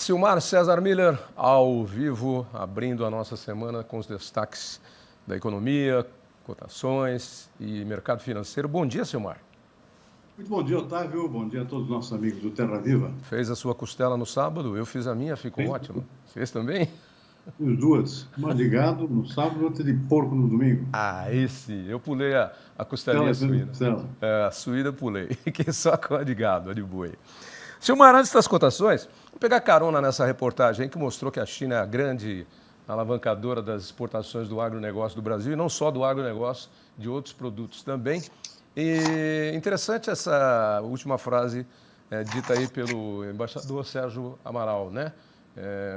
Silmar César Miller, ao vivo, abrindo a nossa semana com os destaques da economia, cotações e mercado financeiro. Bom dia, Silmar. Muito bom dia, Otávio. Bom dia a todos os nossos amigos do Terra Viva. Fez a sua costela no sábado, eu fiz a minha, ficou ótimo. Fez também? Fiz duas, uma de gado no sábado e outra de porco no domingo. Ah, esse, eu pulei a costelinha suína. A suína pulei, que só com a de gado, a de boi. Silmar, antes das cotações, vou pegar carona nessa reportagem que mostrou que a China é a grande alavancadora das exportações do agronegócio do Brasil, e não só do agronegócio, de outros produtos também. E interessante essa última frase dita aí pelo embaixador Sérgio Amaral, né?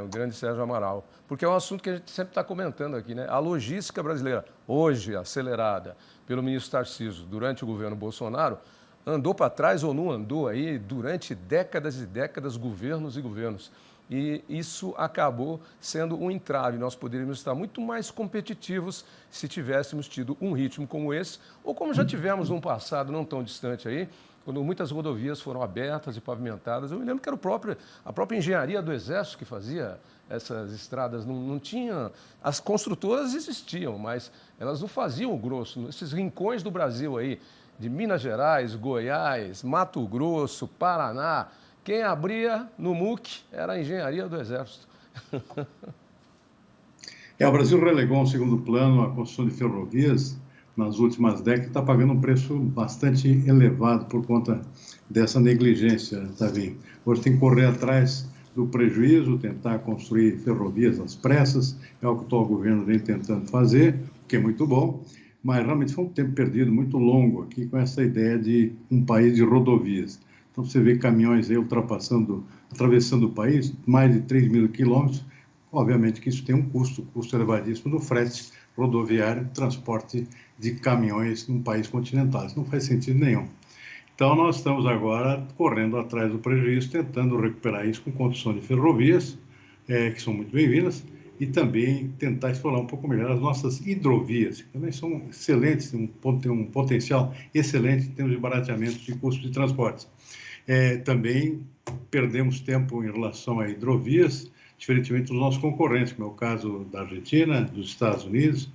O grande Sérgio Amaral, porque é um assunto que a gente sempre está comentando aqui, né? A logística brasileira, hoje acelerada pelo ministro Tarcísio durante o governo Bolsonaro, andou para trás ou não andou aí durante décadas e décadas, governos e governos. E isso acabou sendo um entrave. Nós poderíamos estar muito mais competitivos se tivéssemos tido um ritmo como esse, ou como já tivemos num passado não tão distante aí, quando muitas rodovias foram abertas e pavimentadas. Eu me lembro que era a própria engenharia do Exército que fazia essas estradas. Não tinha... As construtoras existiam, mas elas não faziam o grosso. Esses rincões do Brasil aí, de Minas Gerais, Goiás, Mato Grosso, Paraná, quem abria no MUC era a engenharia do Exército. O Brasil relegou ao segundo plano a construção de ferrovias nas últimas décadas, está pagando um preço bastante elevado por conta dessa negligência, Tavinho. Hoje tem que correr atrás do prejuízo, tentar construir ferrovias às pressas, é o que o atual governo vem tentando fazer, que é muito bom, mas realmente foi um tempo perdido muito longo aqui com essa ideia de um país de rodovias. Então você vê caminhões aí atravessando o país, mais de 3 mil quilômetros. Obviamente que isso tem um custo elevadíssimo do frete rodoviário, transporte de caminhões num país continental. Isso não faz sentido nenhum. Então nós estamos agora correndo atrás do prejuízo, tentando recuperar isso com construção de ferrovias, que são muito bem-vindas, e também tentar explorar um pouco melhor as nossas hidrovias, que também são excelentes, têm um potencial excelente em termos de barateamento de custos de transporte. Também perdemos tempo em relação a hidrovias, diferentemente dos nossos concorrentes, como é o caso da Argentina, dos Estados Unidos,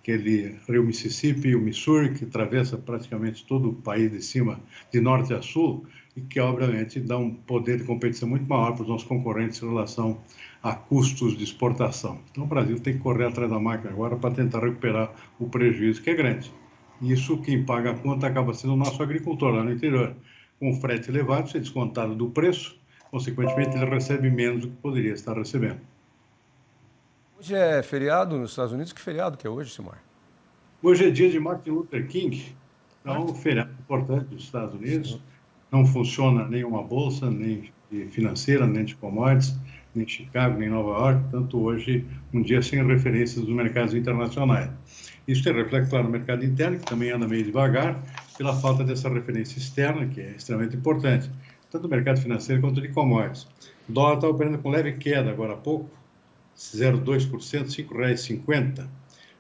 aquele rio Mississippi, o Missouri, que atravessa praticamente todo o país de norte a sul, e que, obviamente, dá um poder de competição muito maior para os nossos concorrentes em relação a custos de exportação. Então, o Brasil tem que correr atrás da máquina agora para tentar recuperar o prejuízo, que é grande. Isso, quem paga a conta acaba sendo o nosso agricultor lá no interior. Com o frete elevado, ser descontado do preço, consequentemente, ele recebe menos do que poderia estar recebendo. Hoje é feriado nos Estados Unidos. Que feriado que é hoje, Silmar? Hoje é dia de Martin Luther King, então um feriado importante dos Estados Unidos. Não funciona nenhuma bolsa, nem financeira, nem de commodities, nem Chicago, nem Nova York. Portanto, hoje, um dia sem referências dos mercados internacionais. Isso tem reflexo, claro, no mercado interno, que também anda meio devagar, pela falta dessa referência externa, que é extremamente importante, tanto no mercado financeiro quanto de commodities. O dólar está operando com leve queda agora há pouco, 0,2%, R$ 5,50.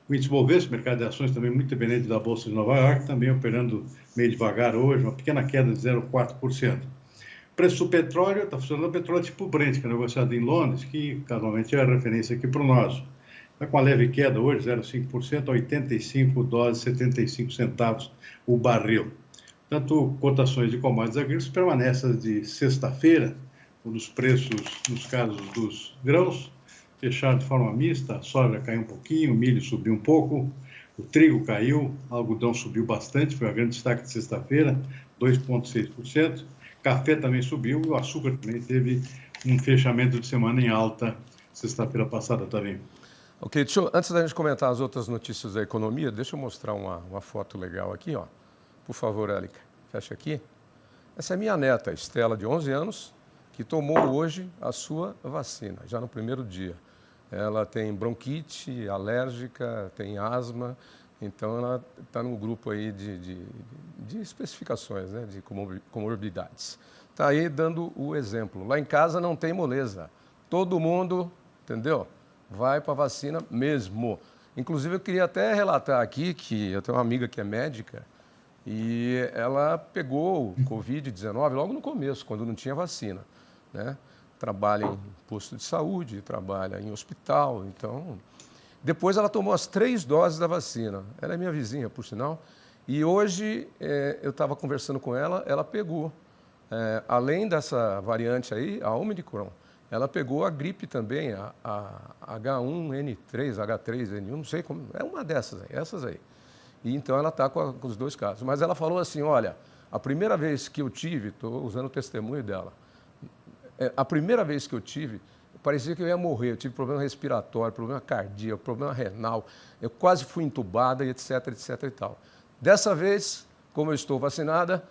O índice Bovespa, mercado de ações também muito dependente da Bolsa de Nova York, também operando meio devagar hoje, uma pequena queda de 0,4%. O preço do petróleo, está funcionando o petróleo tipo Brent, que é negociado em Londres, que casualmente é a referência aqui para o nosso. Está com uma leve queda hoje, 0,5%, a 85 dólares, 75 centavos o barril. Portanto, cotações de commodities agrícolas permanecem de sexta-feira, quando os preços, nos casos dos grãos, fecharam de forma mista, a soja caiu um pouquinho, o milho subiu um pouco, o trigo caiu, o algodão subiu bastante, foi o grande destaque de sexta-feira, 2,6%. Café também subiu e o açúcar também teve um fechamento de semana em alta sexta-feira passada também. Ok, antes da gente comentar as outras notícias da economia, deixa eu mostrar uma foto legal aqui, ó. Por favor, Élica, fecha aqui. Essa é minha neta, Estela, de 11 anos, que tomou hoje a sua vacina, já no primeiro dia. Ela tem bronquite alérgica, tem asma, então ela está no grupo aí de especificações, né, de comorbidades. Está aí dando o exemplo. Lá em casa não tem moleza. Todo mundo, entendeu? Vai para a vacina mesmo. Inclusive, eu queria até relatar aqui que eu tenho uma amiga que é médica e ela pegou o Covid-19 logo no começo, quando não tinha vacina, né? trabalha em posto de saúde, trabalha em hospital, então... Depois ela tomou as 3 doses da vacina. Ela é minha vizinha, por sinal. E hoje eu estava conversando com ela, ela pegou, além dessa variante aí, a Omicron, ela pegou a gripe também, a H1N3, H3N1, não sei como, é uma dessas aí, essas aí. E então ela está com os 2 casos. Mas ela falou assim, olha, a primeira vez que eu tive, estou usando o testemunho dela, a primeira vez que eu tive, parecia que eu ia morrer, eu tive problema respiratório, problema cardíaco, problema renal, eu quase fui entubada, e etc, etc e tal. Dessa vez, como eu estou vacinada,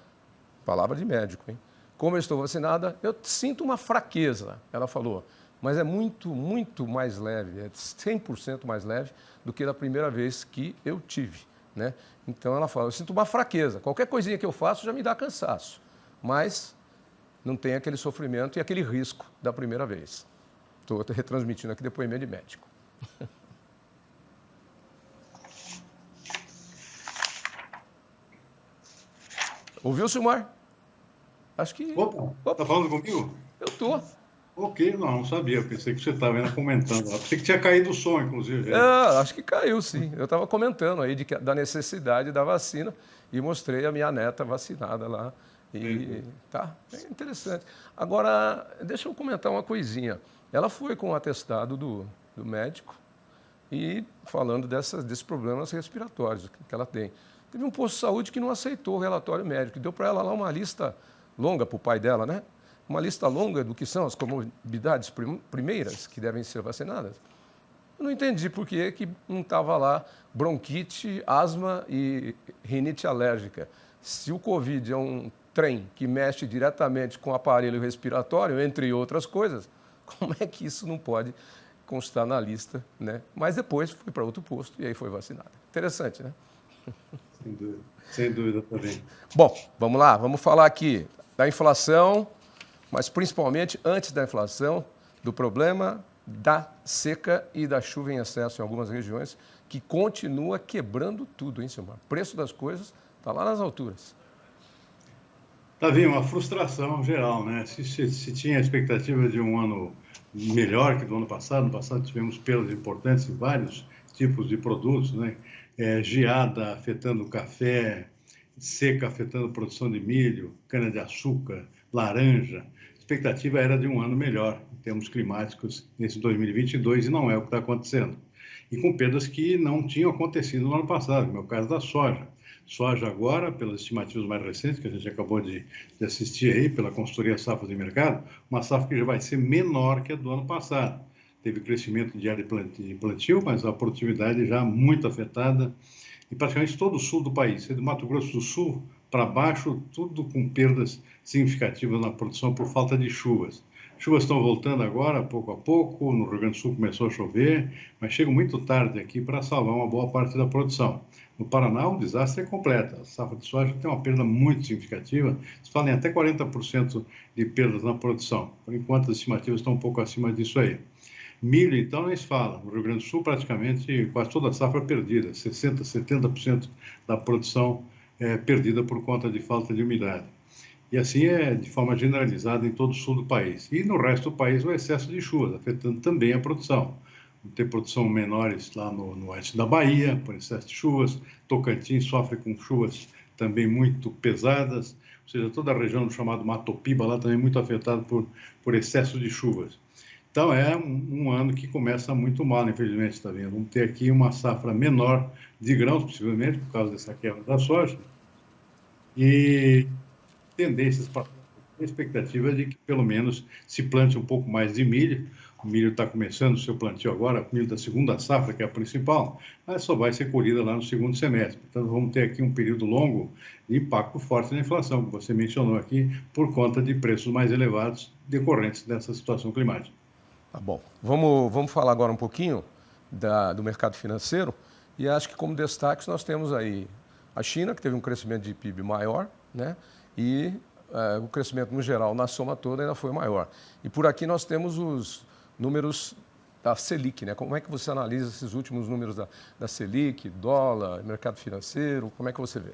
palavra de médico, hein? Como eu estou vacinada, eu sinto uma fraqueza, ela falou, mas é muito, muito mais leve, é 100% mais leve do que da primeira vez que eu tive, né? Então ela fala, eu sinto uma fraqueza, qualquer coisinha que eu faço já me dá cansaço, mas não tem aquele sofrimento e aquele risco da primeira vez. Estou retransmitindo aqui depoimento de médico. Ouviu, Silmar? Acho que... Opa, tá falando comigo? Eu tô. Ok, não sabia. Pensei que você estava ainda comentando. Pensei que tinha caído o som, inclusive. Acho que caiu, sim. Eu estava comentando aí da necessidade da vacina e mostrei a minha neta vacinada lá. E tá, é interessante. Agora, deixa eu comentar uma coisinha. Ela foi com o atestado do médico e falando desses problemas respiratórios que ela tem. Teve um posto de saúde que não aceitou o relatório médico, deu para ela lá uma lista longa para o pai dela, né? Uma lista longa do que são as comorbidades primeiras que devem ser vacinadas. Eu não entendi por que não estava lá bronquite, asma e rinite alérgica. Se o Covid é um trem que mexe diretamente com o aparelho respiratório, entre outras coisas, como é que isso não pode constar na lista, né? Mas depois fui para outro posto e aí foi vacinada. Interessante, né? Sem dúvida também. Bom, vamos lá, vamos falar aqui da inflação, mas principalmente antes da inflação, do problema da seca e da chuva em excesso em algumas regiões, que continua quebrando tudo, hein, Silmar? O preço das coisas está lá nas alturas. Davi, uma frustração geral, né? Se tinha a expectativa de um ano melhor que do ano passado, no passado tivemos perdas importantes em vários tipos de produtos, né? Geada afetando o café, seca afetando a produção de milho, cana-de-açúcar, laranja. A expectativa era de um ano melhor em termos climáticos nesse 2022 e não é o que está acontecendo. E com perdas que não tinham acontecido no ano passado, como é o caso da soja. Soja agora, pelas estimativas mais recentes, que a gente acabou de assistir aí, pela consultoria Safra de Mercado, uma safra que já vai ser menor que a do ano passado. Teve crescimento de área de plantio, mas a produtividade já muito afetada. E praticamente todo o sul do país, do Mato Grosso do Sul para baixo, tudo com perdas significativas na produção por falta de chuvas. Chuvas estão voltando agora, pouco a pouco, no Rio Grande do Sul começou a chover, mas chegam muito tarde aqui para salvar uma boa parte da produção. No Paraná, o desastre é completo. A safra de soja tem uma perda muito significativa. Se falam em até 40% de perdas na produção. Por enquanto, as estimativas estão um pouco acima disso aí. Milho, então, nem se fala. No Rio Grande do Sul, praticamente quase toda a safra perdida. 60%, 70% da produção perdida por conta de falta de umidade. E assim é de forma generalizada em todo o sul do país. E no resto do país, o excesso de chuvas, afetando também a produção. Tem produção menores lá no oeste da Bahia, por excesso de chuvas. Tocantins sofre com chuvas também muito pesadas. Ou seja, toda a região do chamado Mato Piba lá também muito afetada por excesso de chuvas. Então, é um ano que começa muito mal, infelizmente, está vendo? Vamos ter aqui uma safra menor de grãos, possivelmente, por causa dessa quebra da soja. E tendências para a expectativa de que, pelo menos, se plante um pouco mais de milho. O milho está começando o seu plantio agora, o milho da segunda safra, que é a principal, mas só vai ser colhida lá no segundo semestre. Então, vamos ter aqui um período longo de impacto forte na inflação, que você mencionou aqui, por conta de preços mais elevados decorrentes dessa situação climática. Tá bom. Vamos falar agora um pouquinho do mercado financeiro. E acho que como destaques nós temos aí a China, que teve um crescimento de PIB maior, né? E o crescimento no geral, na soma toda, ainda foi maior. E por aqui nós temos os números da Selic, né? Como é que você analisa esses últimos números da Selic, dólar, mercado financeiro? Como é que você vê?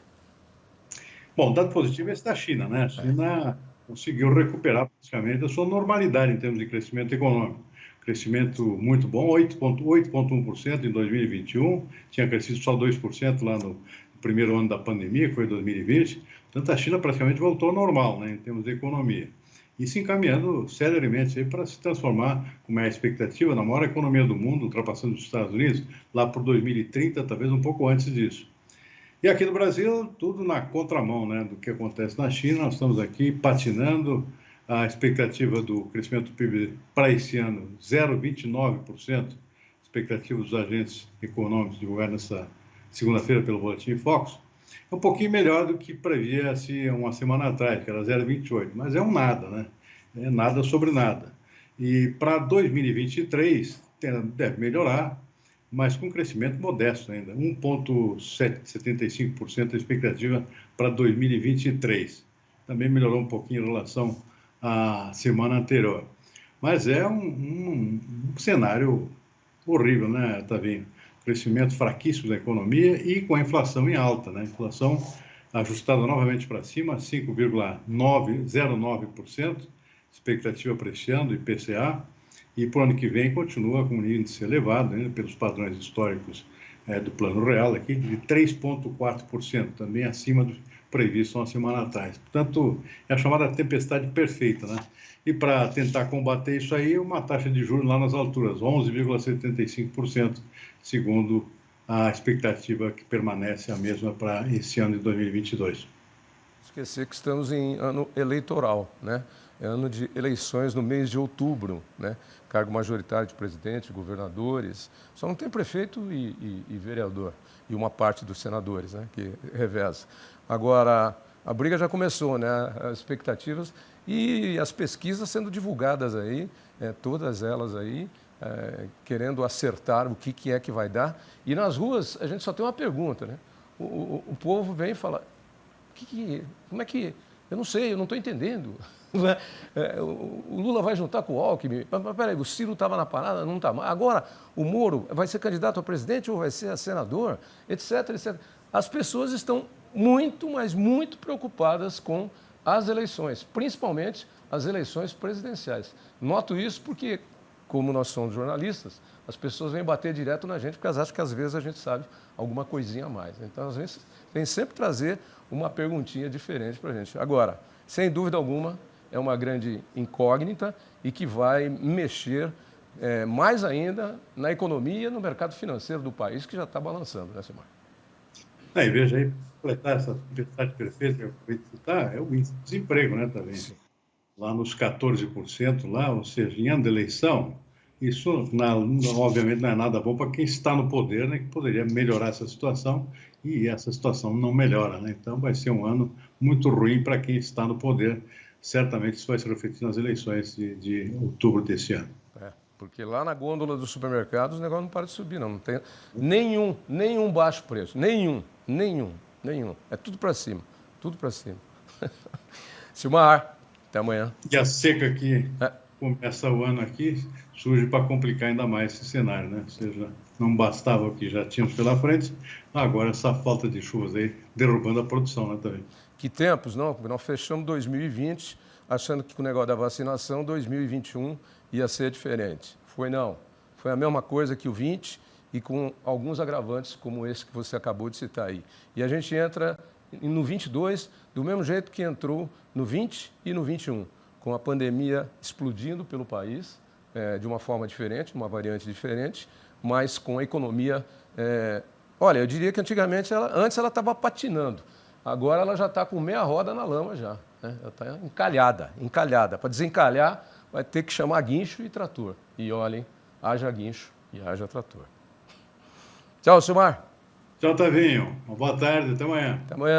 Bom, o dado positivo é esse da China, né? A China conseguiu recuperar praticamente a sua normalidade em termos de crescimento econômico. Crescimento muito bom, 8,1% em 2021, tinha crescido só 2% lá no primeiro ano da pandemia, que foi 2020. Portanto, a China praticamente voltou ao normal, né, em termos de economia. E se encaminhando seriamente para se transformar, como é a expectativa, na maior economia do mundo, ultrapassando os Estados Unidos, lá por 2030, talvez um pouco antes disso. E aqui no Brasil, tudo na contramão, né, do que acontece na China. Nós estamos aqui patinando. A expectativa do crescimento do PIB para esse ano, 0,29%, expectativa dos agentes econômicos divulgada nessa segunda-feira pelo Boletim Focus, é um pouquinho melhor do que previa-se uma semana atrás, que era 0,28%, mas é um nada, né? É nada sobre nada. E para 2023, deve melhorar, mas com crescimento modesto ainda, 1,75% a expectativa para 2023. Também melhorou um pouquinho em relação à semana anterior. Mas é um cenário horrível, né, Tavinho? Crescimento fraquíssimo da economia e com a inflação em alta, né? Inflação ajustada novamente para cima, 5,09%, expectativa para esse ano, IPCA, e para o ano que vem continua com um índice elevado, né, pelos padrões históricos do Plano Real aqui, de 3,4%, também acima do previsto uma semana atrás. Portanto, é a chamada tempestade perfeita, né? E para tentar combater isso aí, uma taxa de juros lá nas alturas, 11,75%, segundo a expectativa que permanece a mesma para esse ano de 2022. Esquecer que estamos em ano eleitoral, né? É ano de eleições no mês de outubro, né? Cargo majoritário de presidente, governadores, só não tem prefeito e vereador, e uma parte dos senadores, né? Que reveza. Agora, a briga já começou, né? As expectativas e as pesquisas sendo divulgadas aí, todas elas aí, querendo acertar o que é que vai dar. E nas ruas a gente só tem uma pergunta, né? O povo vem e fala, como é que... Eu não sei, eu não estou entendendo. O Lula vai juntar com o Alckmin. Mas peraí, o Ciro estava na parada, não está mais. Agora, o Moro vai ser candidato a presidente ou vai ser a senador, etc, etc. As pessoas estão muito, mas muito preocupadas com as eleições, principalmente as eleições presidenciais. Noto isso porque, como nós somos jornalistas, as pessoas vêm bater direto na gente porque elas acham que às vezes a gente sabe alguma coisinha a mais. Então, às vezes, vem sempre trazer uma perguntinha diferente para a gente. Agora, sem dúvida alguma, é uma grande incógnita e que vai mexer mais ainda na economia e no mercado financeiro do país, que já está balançando, né, Silmar? E veja aí, completar essa tempestade perfeita que eu acabei de citar, é o índice de desemprego, né, também. Lá nos 14%, lá, ou seja, em ano de eleição, isso, obviamente, não é nada bom para quem está no poder, né, que poderia melhorar essa situação, e essa situação não melhora, né? Então, vai ser um ano muito ruim para quem está no poder. Certamente isso vai se refletir nas eleições de outubro desse ano. Porque lá na gôndola dos supermercados o negócio não para de subir, não tem nenhum baixo preço, nenhum. É tudo para cima, tudo para cima. Silmar, até amanhã. E a seca que começa o ano aqui surge para complicar ainda mais esse cenário, né? Ou seja, não bastava o que já tínhamos pela frente, agora essa falta de chuvas aí derrubando a produção, né, também. Que tempos, não? Nós fechamos 2020 achando que com o negócio da vacinação, 2021 ia ser diferente. Foi não. Foi a mesma coisa que o 20 e com alguns agravantes como esse que você acabou de citar aí. E a gente entra no 22 do mesmo jeito que entrou no 20 e no 21, com a pandemia explodindo pelo país, de uma forma diferente, uma variante diferente, mas com a economia... olha, eu diria que antigamente, antes ela estava patinando, agora ela já está com meia roda na lama já, né? Ela está encalhada. Para desencalhar, vai ter que chamar guincho e trator. E olhem, haja guincho e haja trator. Tchau, Silmar. Tchau, Tavinho. Uma boa tarde, até amanhã. Até amanhã.